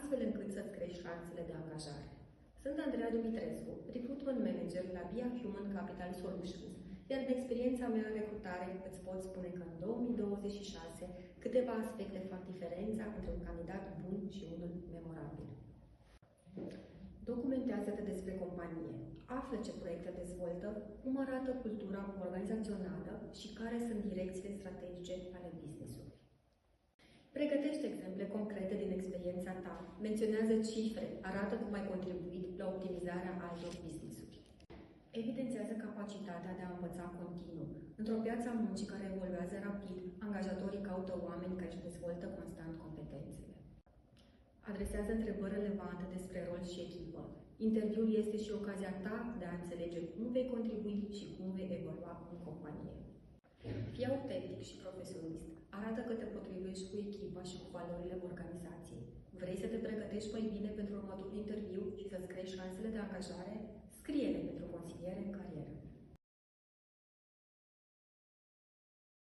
astfel încât să-ți crești șansele de angajare. Sunt Andreea Dumitrescu, recruitment manager la BIA Human Capital Solutions, iar în experiența mea în recrutare îți pot spune că în 2026 câteva aspecte fac diferența între un candidat bun și unul memorabil. Documentează-te despre companie, află ce proiecte dezvoltă, cum arată cultura organizațională și care sunt direcțiile strategice ale business-ului. Pregătește exemple concrete din experiența ta, menționează cifre, arată cum ai contribuit la optimizarea altor business-uri. Evidențiază capacitatea de a învăța continuu. Într-o piață a muncii care evoluează rapid, angajatorii caută oameni care își dezvoltă constant competențele. Adresează întrebări relevante despre rol și echipă. Interviul este și ocazia ta de a înțelege cum vei contribui și cum vei evolua în companie. Fii autentic și profesionist. Arată că te potrivești cu echipa și cu valorile organizației. Vrei să te pregătești mai bine pentru următorul interviu și să-ți crești șansele de angajare? Scrie-ne pentru consiliere în carieră.